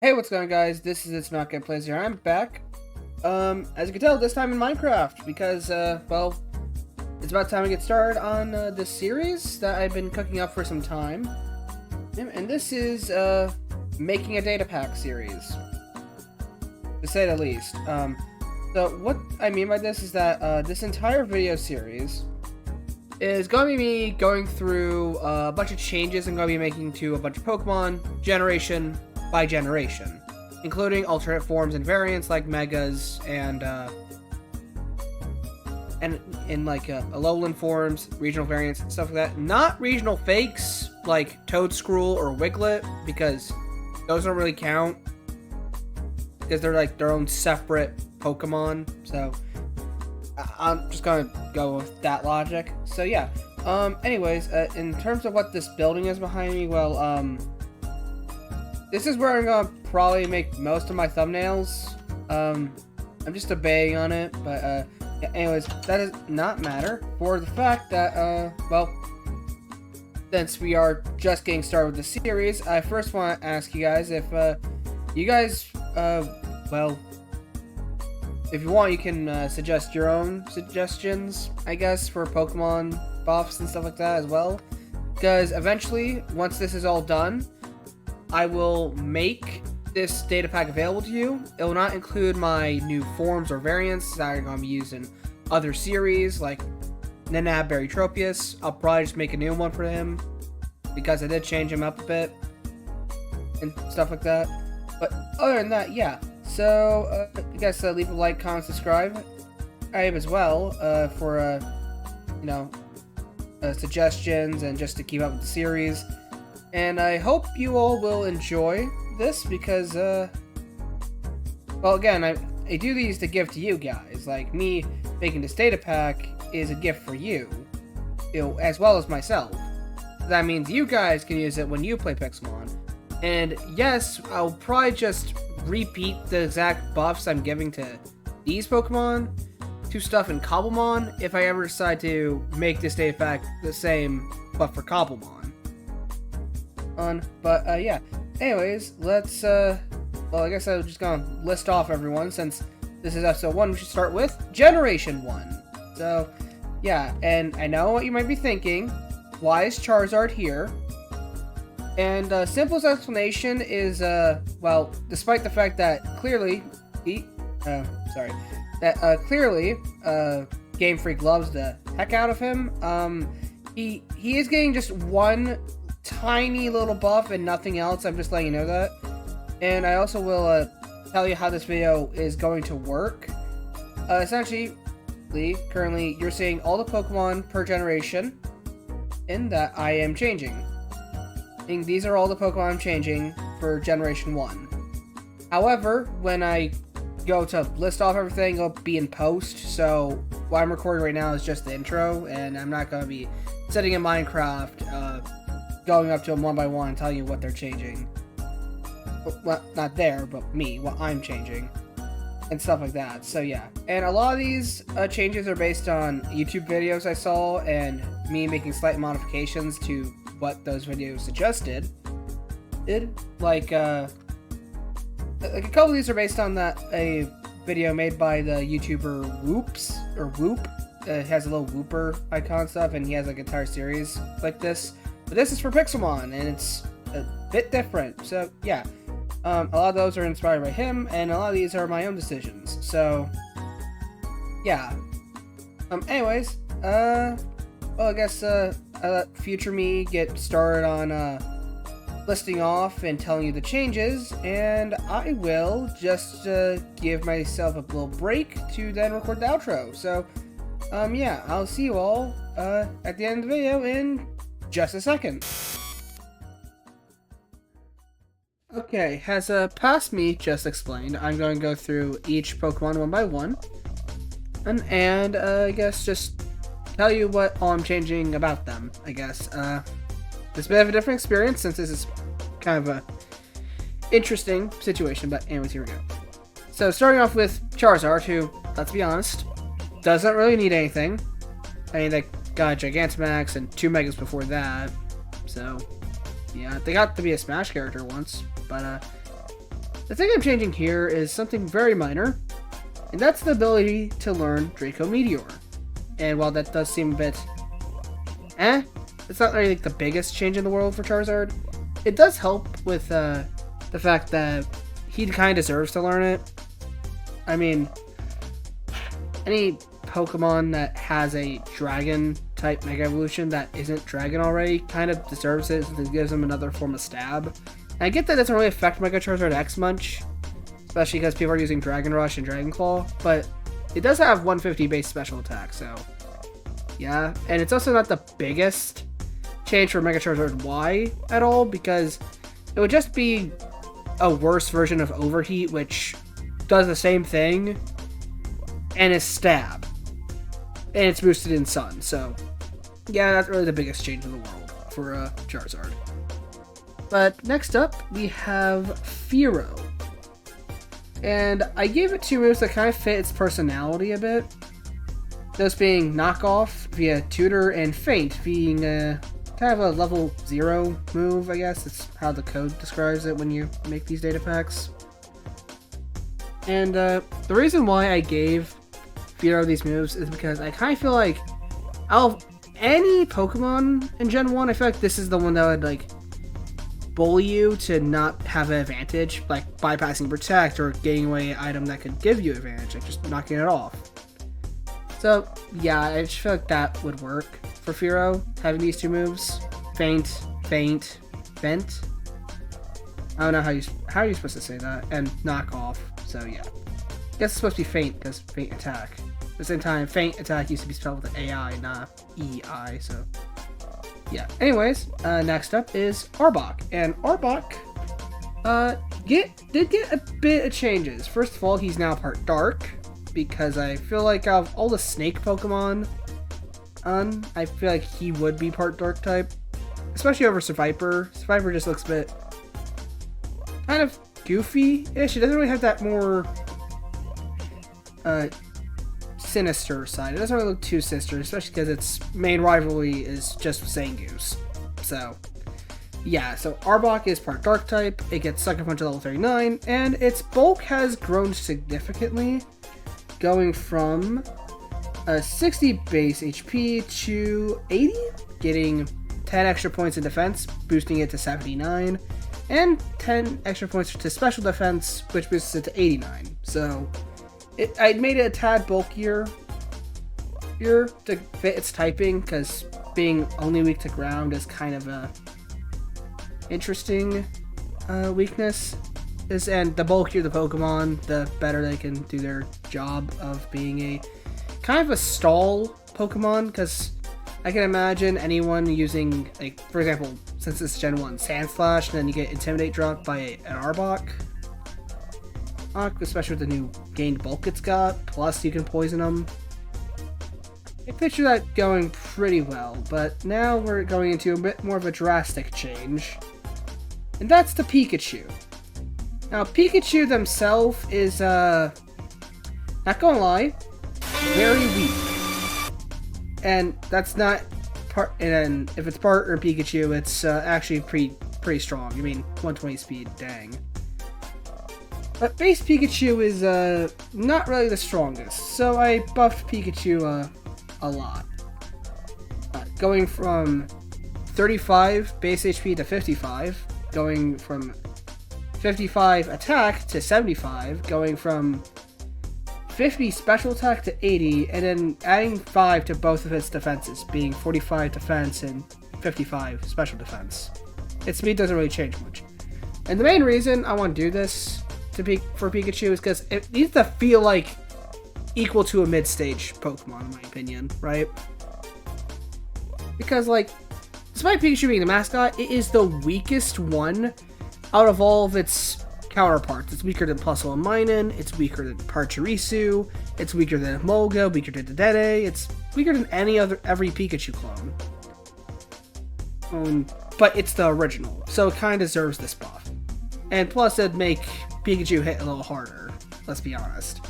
Hey, what's going on, guys? This is It's Not Gameplays here. I'm back. As you can tell, this time in Minecraft, because, well, it's about time to get started on, this series that I've been cooking up for some time. And this is, Making a Data Pack series, to say the least. So what I mean by this is that, this entire video series is going to be me going through a bunch of changes I'm going to be making to a bunch of Pokemon, generation by generation, including alternate forms and variants like Megas and in like Alolan forms, regional variants, stuff like that. Not regional fakes like Toadskrull or Wiglet, because those don't really count, because they're like their own separate Pokemon. So I'm just gonna go with that logic. So yeah. Anyways, in terms of what this building is behind me, well, this is where I'm gonna probably make most of my thumbnails. I'm just debating on it, but yeah, anyways, that does not matter for the fact that well, since we are just getting started with the series, I first want to ask you guys if you guys well, if you want, you can suggest your own suggestions, I guess, for Pokemon buffs and stuff like that as well, because eventually, once this is all done, I will make this data pack available to you. It will not include my new forms or variants that are going to be used in other series, like Nanab Tropius. I'll probably just make a new one for him, because I did change him up a bit, and stuff like that. But other than that, yeah. So, you guys leave a like, comment, subscribe. I have as well, for, you know, suggestions and just to keep up with the series. And I hope you all will enjoy this because, well, again, I do these to give to you guys. Like, me making this data pack is a gift for you, as well as myself. That means you guys can use it when you play Pixelmon. And yes, I'll probably just repeat the exact buffs I'm giving to these Pokemon to stuff in Cobblemon if I ever decide to make this data pack the same, but for Cobblemon. But yeah, anyways, let's well, I guess I'm just gonna list off everyone, since this is episode 1. We should start with Generation 1. So yeah, and I know what you might be thinking, why is Charizard here? And simplest explanation is well, despite the fact that clearly clearly Game Freak loves the heck out of him, he is getting just one tiny little buff and nothing else. I'm just letting you know that. And I also will tell you how this video is going to work. Essentially, currently you're seeing all the Pokemon per generation in that I am changing. And these are all the Pokemon I'm changing for Generation 1. However, when I go to list off everything, it'll be in post, so what I'm recording right now is just the intro, and I'm not going to be sitting in Minecraft, going up to them one by one and telling you what they're changing. Well, not there, but me, what I'm changing. And stuff like that, so yeah. And a lot of these changes are based on YouTube videos I saw, and me making slight modifications to what those videos suggested. Like a couple of these are based on a video made by the YouTuber Whoops, or Whoop. It has a little Whooper icon stuff, and he has like an entire series like this. But this is for Pixelmon, and it's a bit different. So yeah, a lot of those are inspired by him, and a lot of these are my own decisions. So yeah. Anyways, well, I guess I let future me get started on listing off and telling you the changes, and I will just give myself a little break to then record the outro. So yeah, I'll see you all at the end of the video in just a second. Okay, as past me just explained, I'm going to go through each Pokemon one by one, and I guess just tell you what all I'm changing about them, I guess. It's a bit of a different experience since this is kind of a interesting situation, but anyways, here we go. So starting off with Charizard, who, let's be honest, doesn't really need anything. I mean, they got a Gigantamax and 2 Megas before that, so yeah, they got to be a Smash character once, but The thing I'm changing here is something very minor, and that's the ability to learn Draco Meteor. And while that does seem a bit it's not really like the biggest change in the world for Charizard, it does help with the fact that he kind of deserves to learn it. I mean, any Pokemon that has a Dragon type Mega Evolution that isn't Dragon already kind of deserves it, since it gives him another form of stab. And I get that doesn't really affect Mega Charizard X much, especially because people are using Dragon Rush and Dragon Claw, but it does have 150 base special attack, so yeah. And it's also not the biggest change for Mega Charizard Y at all, because it would just be a worse version of Overheat, which does the same thing and is stab, and it's boosted in Sun. So yeah, that's really the biggest change in the world for Charizard. But next up we have Fearow, and I gave it 2 moves that kind of fit its personality a bit, those being Knockoff via Tutor and Feint being kind of a level 0 move, I guess. It's how the code describes it when you make these data packs. And the reason why I gave Fearow these moves is because I kind of feel like out of any Pokemon in Gen 1, I feel like this is the one that would like bully you to not have an advantage, like bypassing Protect or getting away an item that could give you advantage, like just knocking it off. So yeah, I just feel like that would work for Fearow, having these 2 moves. Feint, Vent. I don't know how are you supposed to say that, and Knock Off, so yeah. I guess it's supposed to be Feint, because Feint Attack. At the same time, Feint Attack used to be spelled with an AI, not EI, so yeah. Anyways, next up is Arbok, and Arbok did get a bit of changes. First of all, he's now part Dark, because I feel like out of all the Snake Pokemon, I feel like he would be part Dark type, especially over Survivor. Survivor just looks a bit kind of goofy-ish. It doesn't really have that more sinister side. It doesn't really look too sinister, especially because its main rivalry is just Zangoose. So yeah, so Arbok is part Dark type. It gets Sucker Punch at level 39, and its bulk has grown significantly, going from 60 base HP to 80, getting 10 extra points in defense, boosting it to 79, and 10 extra points to special defense, which boosts it to 89. So I made it a tad bulkier here to fit its typing, because being only weak to ground is kind of a interesting weakness. And the bulkier the Pokemon, the better they can do their job of being a kind of a stall Pokemon, because I can imagine anyone using, like, for example, since it's Gen 1, Sandslash, and then you get Intimidate dropped by an Arbok, especially with the new gained bulk it's got, plus you can poison them. I picture that going pretty well, but now we're going into a bit more of a drastic change, and that's the Pikachu. Now, Pikachu themselves is, not gonna lie, very weak. And that's not part, and if it's partner Pikachu, it's actually pretty strong. I mean, 120 speed, dang. But base Pikachu is not really the strongest, so I buffed Pikachu a lot. Going from 35 base HP to 55, going from 55 attack to 75, going from 50 special attack to 80, and then adding 5 to both of its defenses, being 45 defense and 55 special defense. Its speed doesn't really change much. And the main reason I want to do this for Pikachu is because it needs to feel like equal to a mid-stage Pokemon, in my opinion, right? Because, like, despite Pikachu being the mascot, it is the weakest one out of all of its counterparts. It's weaker than Plusle and Minun, it's weaker than Pachirisu, it's weaker than Emolga, weaker than Dedede, it's weaker than every Pikachu clone. But it's the original, so it kind of deserves this buff. And plus it'd make Pikachu hit a little harder, let's be honest.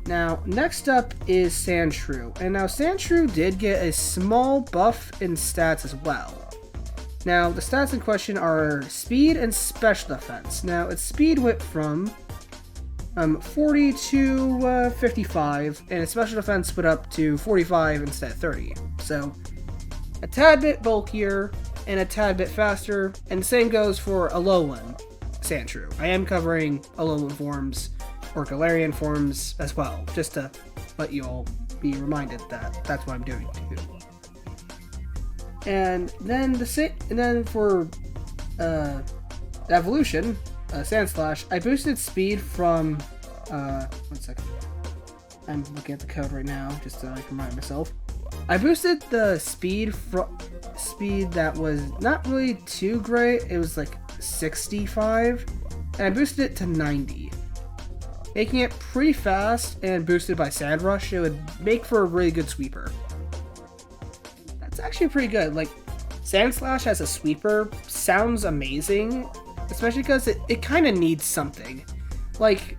Now, next up is Sandshrew, and now Sandshrew did get a small buff in stats as well. Now, the stats in question are speed and special defense. Now, its speed went from 40 to 55, and its special defense went up to 45 instead of 30. So, a tad bit bulkier and a tad bit faster, and the same goes for Alolan Sandshrew. I am covering Alolan forms or Galarian forms as well, just to let you all be reminded that that's what I'm doing too. And then for the evolution, Sandslash, I boosted speed from 1 second. I'm looking at the code right now just so I can remind myself. I boosted the speed that was not really too great. It was like 65, and I boosted it to 90, making it pretty fast. And boosted by Sand Rush, it would make for a really good sweeper. That's actually pretty good. Like, Sandslash as a sweeper sounds amazing, especially because it kind of needs something. Like,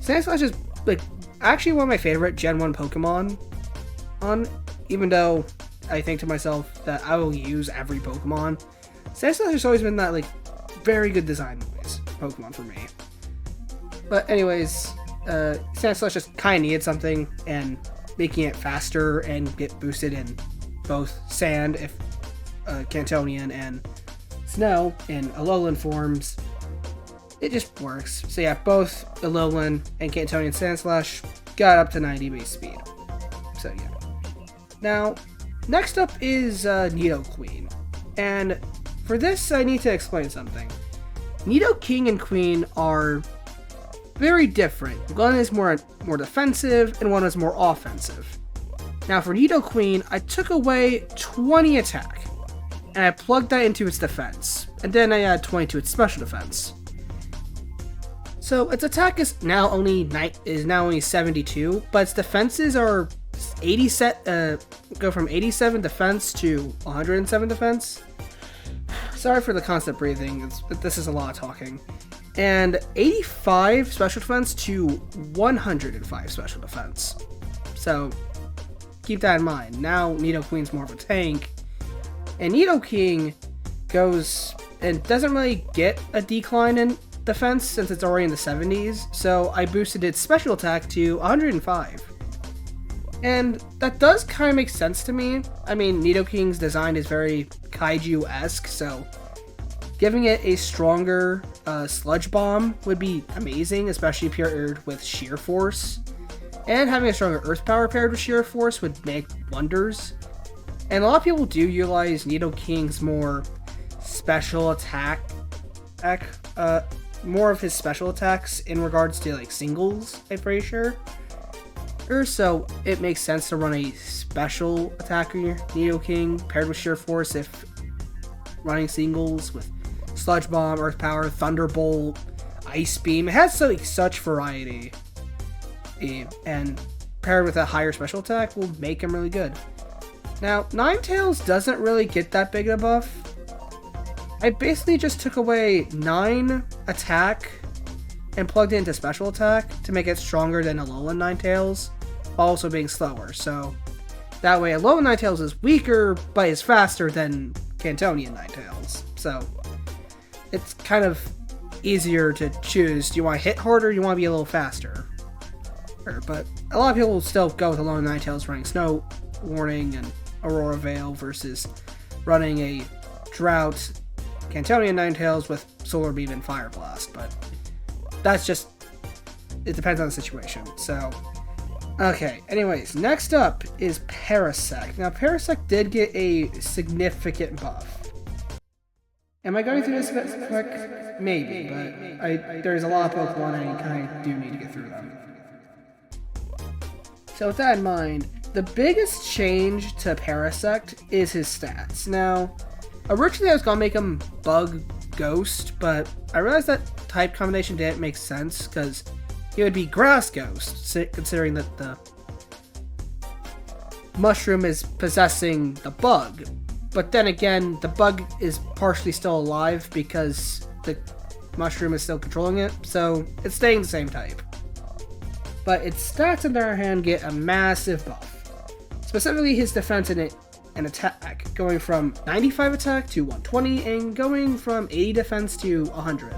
Sandslash is like actually one of my favorite Gen 1 Pokemon, even though I think to myself that I will use every Pokemon. Sandslash has always been that like very good design-wise Pokemon for me. But anyways, Sandslash just kind of needed something, and making it faster and get boosted in both Sand, if Cantonian, and Snow in Alolan forms, it just works. So yeah, both Alolan and Cantonian Sandslash got up to 90 base speed. So yeah. Now, next up is Nidoqueen. And for this, I need to explain something. Nidoking and Queen are very different. One is more defensive, and one is more offensive. Now for Nidoqueen, I took away 20 attack, and I plugged that into its defense, and then I add 20 to its special defense. So its attack is now only 72, but its defenses are go from 87 defense to 107 defense. Sorry for the constant breathing. This is a lot of talking. And 85 special defense to 105 special defense. So keep that in mind. Now Nidoqueen's more of a tank, and Nidoking goes and doesn't really get a decline in defense since it's already in the 70s, so I boosted its special attack to 105. And that does kind of make sense to me. I mean, Nidoking's design is very kaiju-esque, so giving it a stronger Sludge Bomb would be amazing, especially paired with Sheer Force. And having a stronger Earth Power paired with Sheer Force would make wonders. And a lot of people do utilize Nidoking's more special attack, more of his special attacks in regards to like singles, I'm pretty sure. So it makes sense to run a special attacker Nidoking paired with Sheer Force if running singles with Sludge Bomb, Earth Power, Thunderbolt, Ice Beam. It has such variety, and paired with a higher special attack will make him really good. Now, Ninetales doesn't really get that big of a buff. I basically just took away 9 attack and plugged it into special attack to make it stronger than Alolan Ninetales, while also being slower. So that way Alolan Ninetales is weaker, but is faster than Cantonian Ninetales. So it's kind of easier to choose. Do you want to hit harder, or do you want to be a little faster? But a lot of people will still go with Alolan Ninetales running Snow Warning and Aurora Veil versus running a Drought Cantonian Ninetales with Solar Beam and Fire Blast. But that's just, it depends on the situation. So okay, anyways, next up is Parasect. Now Parasect did get a significant buff. Am I going through this quick? Maybe, but there's a lot of Pokemon and I kind of do need to get through them. So with that in mind, the biggest change to Parasect is his stats. Now, originally I was going to make him Bug Ghost, but I realized that type combination didn't make sense because he would be Grass Ghost, considering that the mushroom is possessing the bug. But then again, the bug is partially still alive because the mushroom is still controlling it, so it's staying the same type. But its stats on the other hand get a massive buff. Specifically his defense and attack, going from 95 attack to 120, and going from 80 defense to 100.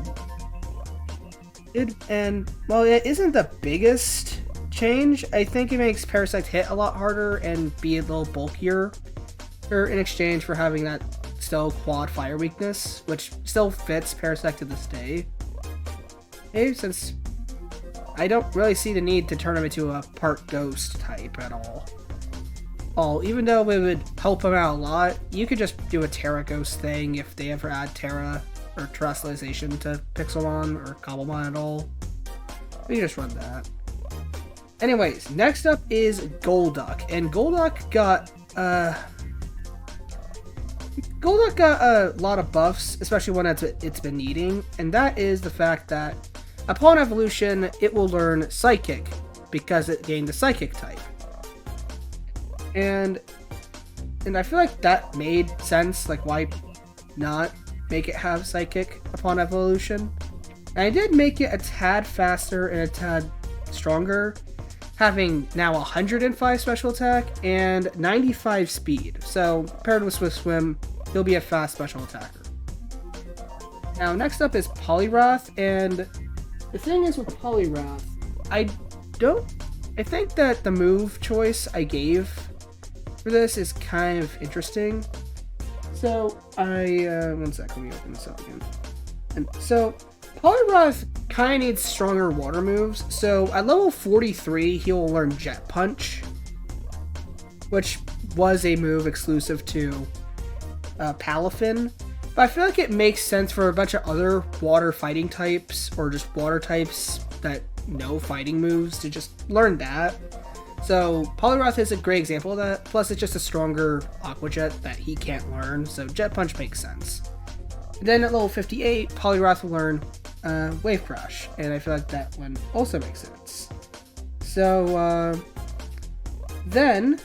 And while it isn't the biggest change, I think it makes Parasect hit a lot harder and be a little bulkier in exchange for having that still quad fire weakness, which still fits Parasect to this day. Okay, since I don't really see the need to turn him into a part ghost type at all. Even though it would help him out a lot, you could just do a Terra Ghost thing if they ever add Terra or Terrestrialization to Pixelmon or Cobblemon at all. We can just run that. Anyways, next up is Golduck, and Golduck got a lot of buffs, especially one it's been needing, and that is the fact that upon evolution, it will learn Psychic because it gained the Psychic type. And I feel like that made sense, like why not make it have Psychic upon evolution. And I did make it a tad faster and a tad stronger, having now 105 special attack and 95 speed. So paired with Swift Swim, he'll be a fast special attacker. Now next up is Poliwrath, and the thing is with Poliwrath, I think that the move choice I gave for this is kind of interesting. So one sec, let me open this up again. And so Poliwrath kind of needs stronger water moves. So at level 43, he will learn Jet Punch, which was a move exclusive to Palafin. But I feel like it makes sense for a bunch of other water fighting types, or just water types that know fighting moves, to just learn that. So Poliwrath is a great example of that, plus it's just a stronger Aqua Jet that he can't learn, so Jet Punch makes sense. Then at level 58, Poliwrath will learn Wave Crash, and I feel like that one also makes sense. So then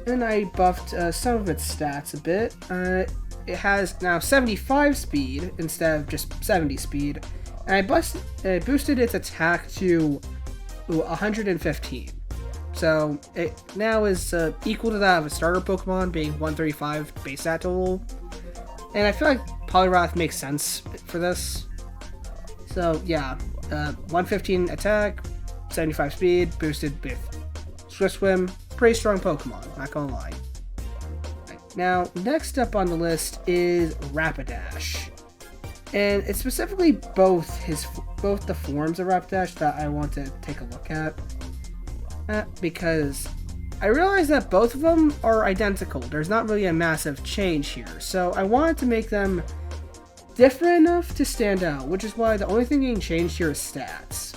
I buffed some of its stats a bit. It has now 75 speed instead of just 70 speed, and I boosted its attack to 115. So it now is equal to that of a starter Pokemon, being 135 base stat total. And I feel like Poliwrath makes sense for this. So yeah, 115 attack, 75 speed, boosted with Swift Swim. Pretty strong Pokemon, not gonna lie. Now, next up on the list is Rapidash. And it's specifically both the forms of Rapidash that I want to take a look at. Because I realize that both of them are identical. There's not really a massive change here. So I wanted to make them different enough to stand out, which is why the only thing getting changed here is stats.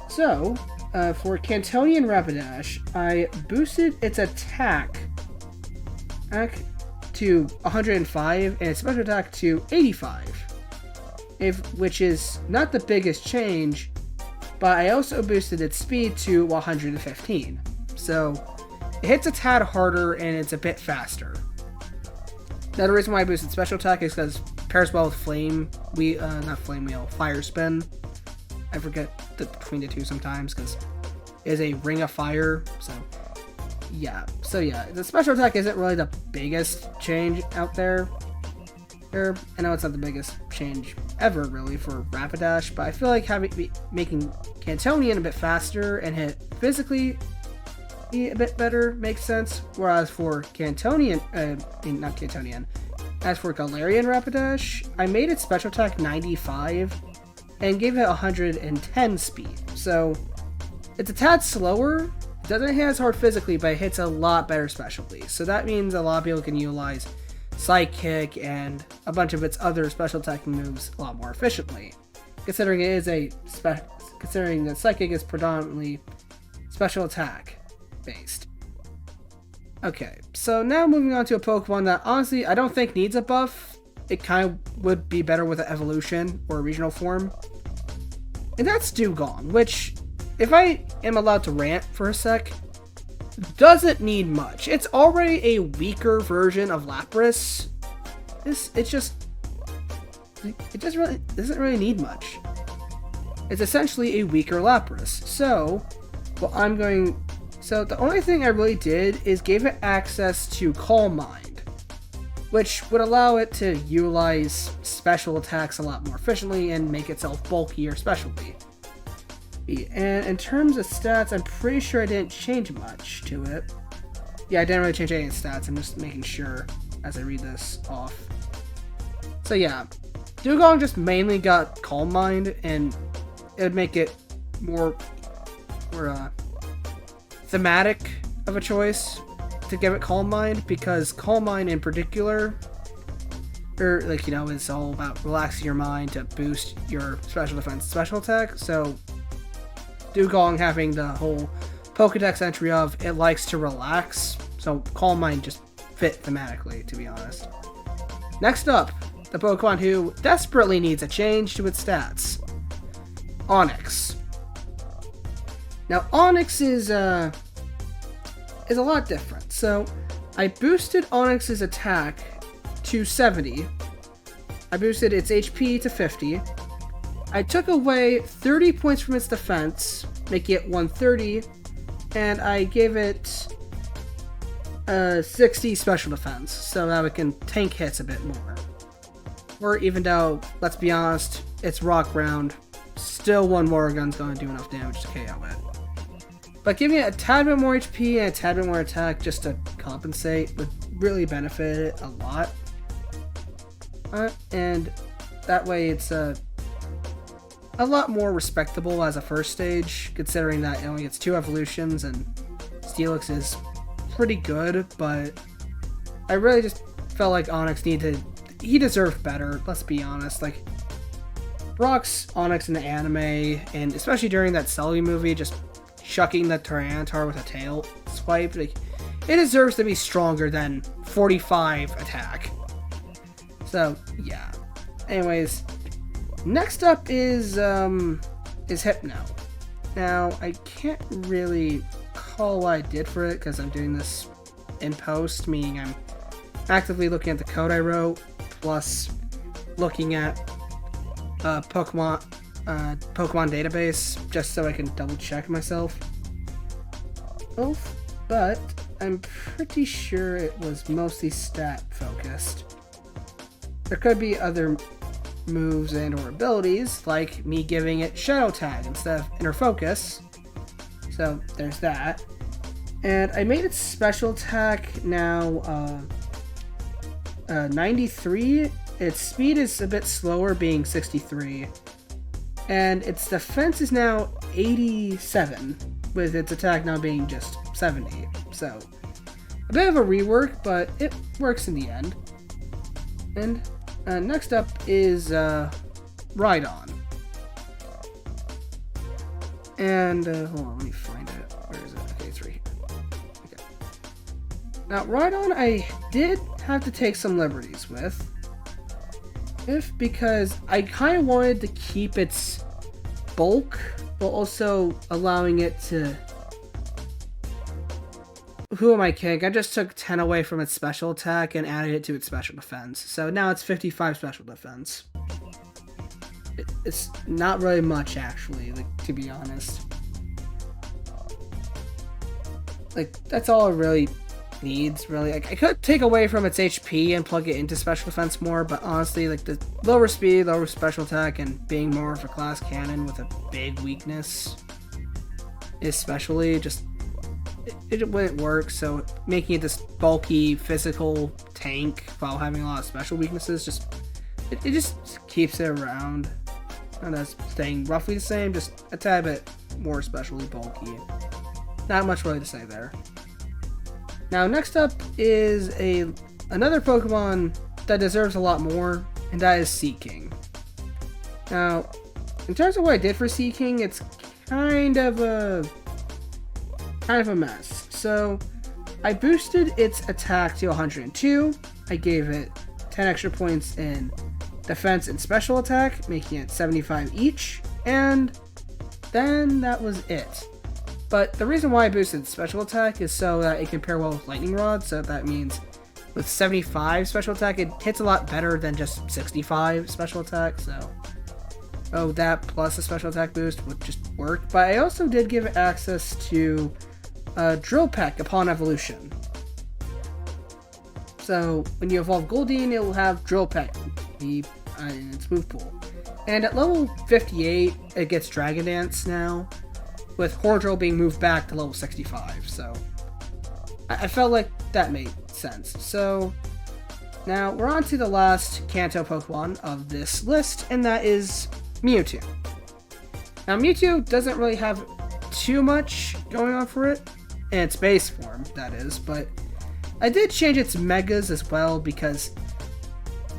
So, for Kantonian Rapidash, I boosted its attack to 105 and its special attack to 85, which is not the biggest change, but I also boosted its speed to 115. So it hits a tad harder and it's a bit faster. Another reason why I boosted special attack is because it pairs well with Fire Spin. I forget between the two sometimes because it is a Ring of Fire. So yeah, the special attack isn't really the biggest change out there. I know it's not the biggest change ever really for Rapidash, but I feel like making Kantonian a bit faster and hit physically a bit better makes sense. Whereas for as for Galarian Rapidash, I made its special attack 95 and gave it 110 speed. So it's a tad slower. It doesn't hit as hard physically, but it hits a lot better specially. So that means a lot of people can utilize Psychic and a bunch of its other special attacking moves a lot more efficiently, considering that Psychic is predominantly special attack based. Okay, so now moving on to a Pokemon that honestly I don't think needs a buff. It kind of would be better with an evolution or a regional form, and that's Dewgong, which, if I am allowed to rant for a sec, doesn't need much. It's already a weaker version of Lapras. It just really doesn't really need much. It's essentially a weaker Lapras. So what I'm going So the only thing I really did is gave it access to Calm Mind, which would allow it to utilize special attacks a lot more efficiently and make itself bulkier specially. And in terms of stats, I'm pretty sure I didn't change much to it. Yeah, I didn't really change any stats. I'm just making sure as I read this off. So yeah, Dugong just mainly got Calm Mind, and it would make it more thematic of a choice to give it Calm Mind, because Calm Mind in particular, it's all about relaxing your mind to boost your special defense, special attack. So Dugong having the whole Pokedex entry of it likes to relax, so Calm Mind just fit thematically, to be honest. Next up, the Pokemon who desperately needs a change to its stats. Onix. Now, Onix is a lot different. So, I boosted Onix's attack to 70. I boosted its HP to 50. I took away 30 points from its defense, making it 130, and I gave it 60 special defense, so that it can tank hits a bit more. Or even though, let's be honest, it's rock ground, still one Morrigan's going to do enough damage to KO it. But giving it a tad bit more HP and a tad bit more attack just to compensate would really benefit it a lot. And that way it's a lot more respectable as a first stage, considering that it only gets 2 evolutions and Steelix is pretty good, but I really just felt like Onix he deserved better, let's be honest. Like, Brock's Onix in the anime, and especially during that Sully movie, just chucking the Tyranitar with a tail swipe, like, it deserves to be stronger than 45 attack. So, yeah. Anyways, next up is Hypno. Now, I can't really call what I did for it because I'm doing this in post, meaning I'm actively looking at the code I wrote, plus looking at Pokemon database, just so I can double check myself. But I'm pretty sure it was mostly stat focused. There could be other moves and or abilities, like me giving it Shadow Tag instead of Inner Focus. So there's that. And I made its special attack now 93. Its speed is a bit slower, being 63. And its defense is now 87, with its attack now being just 70. So a bit of a rework, but it works in the end. And next up is Rhydon. And hold on, let me find it. Where is it? Okay, it's right here. Okay. Now, Rhydon, I did have to take some liberties with, because I kind of wanted to keep its bulk, but also allowing it to. Who am I kidding? I just took 10 away from its special attack and added it to its special defense. So now it's 55 special defense. It's not really much, actually, like, to be honest. Like, that's all it really needs, really. Like, I could take away from its HP and plug it into special defense more, but honestly, like, the lower speed, lower special attack, and being more of a class cannon with a big weakness, especially, just, it wouldn't work. So making it this bulky, physical tank while having a lot of special weaknesses, it just keeps it around. And that's staying roughly the same, just a tad bit more especially bulky. Not much really to say there. Now, next up is another Pokemon that deserves a lot more, and that is Seaking. Now, in terms of what I did for Seaking, it's kind of a mess. So, I boosted its attack to 102. I gave it 10 extra points in defense and special attack, making it 75 each, and then that was it. But the reason why I boosted special attack is so that it can pair well with Lightning Rod, so that means with 75 special attack, it hits a lot better than just 65 special attack, so that plus a special attack boost would just work. But I also did give it access to Drill Peck upon evolution. So when you evolve Goldeen, it will have Drill Peck in its move pool. And at level 58, it gets Dragon Dance now, with Horndrill being moved back to level 65. So I felt like that made sense. So now we're on to the last Kanto Pokemon of this list, and that is Mewtwo. Now Mewtwo doesn't really have too much going on for it, in its base form, that is, but I did change its Megas as well because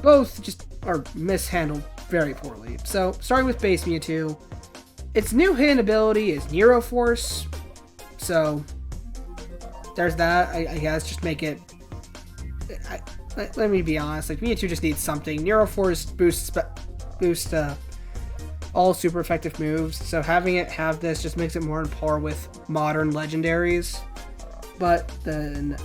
both just are mishandled very poorly. So starting with base Mewtwo, its new hidden ability is Neuro Force, so there's that. I guess just make it. Let me be honest. Like Mewtwo just needs something. Neuro Force boosts all super effective moves. So having it have this just makes it more on par with modern legendaries. But then,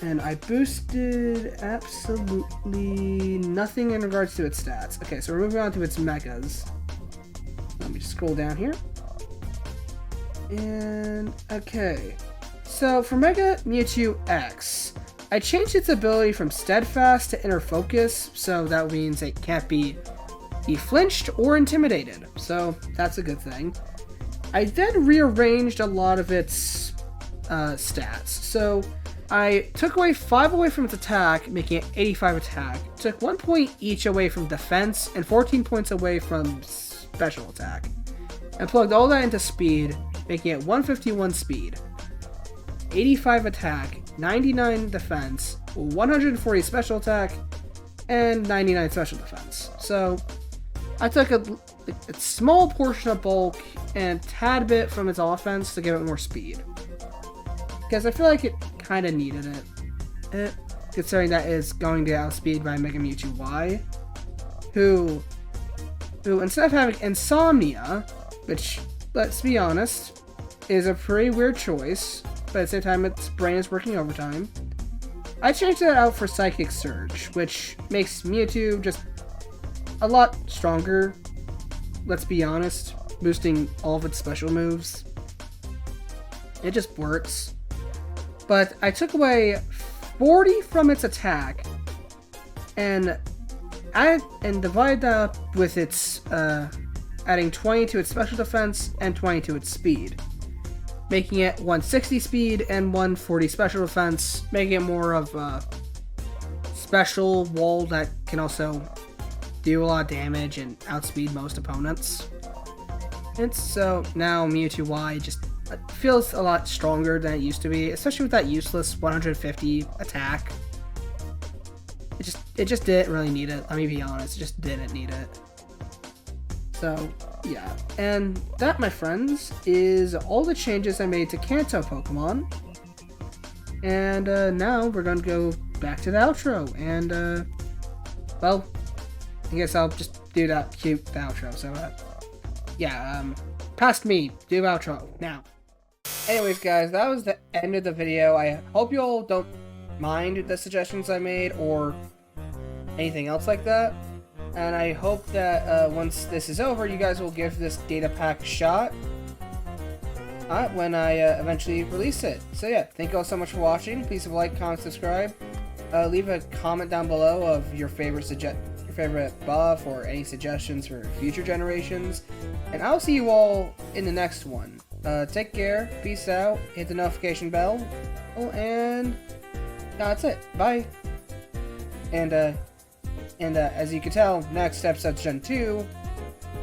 and I boosted absolutely nothing in regards to its stats. Okay, so we're moving on to its megas. Let me just scroll down here. And okay. So for Mega Mewtwo X, I changed its ability from Steadfast to Inner Focus, so that means it can't be flinched or intimidated, so that's a good thing. I then rearranged a lot of its stats, so I took away 5 away from its attack, making it 85 attack, took 1 point each away from defense, and 14 points away from special attack, and plugged all that into speed, making it 151 speed, 85 attack, 99 defense, 140 special attack, and 99 special defense. So I took a small portion of bulk and a tad bit from its offense to give it more speed, because I feel like it kind of needed it, considering that it's going to outspeed by Mega Mewtwo Y, who instead of having Insomnia, which, let's be honest, is a pretty weird choice, but at the same time its brain is working overtime, I changed that out for Psychic Surge, which makes Mewtwo just a lot stronger, let's be honest, boosting all of its special moves. It just works. But I took away 40 from its attack and divided that up with its adding 20 to its special defense and 20 to its speed, making it 160 speed and 140 special defense, making it more of a special wall that can also do a lot of damage and outspeed most opponents. And so now Mewtwo Y just feels a lot stronger than it used to be, especially with that useless 150 attack. It just didn't really need it, let me be honest, it just didn't need it. So yeah, and that, my friends, is all the changes I made to Kanto Pokemon. And now we're going to go back to the outro, and well, I guess I'll just do that cute outro. So yeah, past me, do outro now. Anyways, guys, that was the end of the video. I hope you all don't mind the suggestions I made or anything else like that. And I hope that once this is over, you guys will give this data pack a shot when I eventually release it. So yeah, thank you all so much for watching. Please like, comment, subscribe. Leave a comment down below of your favorite buff or any suggestions for future generations. And I'll see you all in the next one. Take care, peace out, hit the notification bell, and that's it. Bye. And as you can tell, next episode's Gen 2,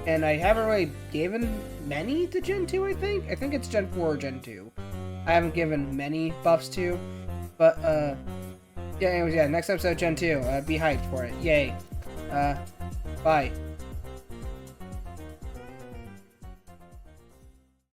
and I haven't really given many to Gen 2, I think it's Gen 4 or Gen 2. I haven't given many buffs to, but, yeah, anyways, yeah, next episode, Gen 2, be hyped for it, yay, bye.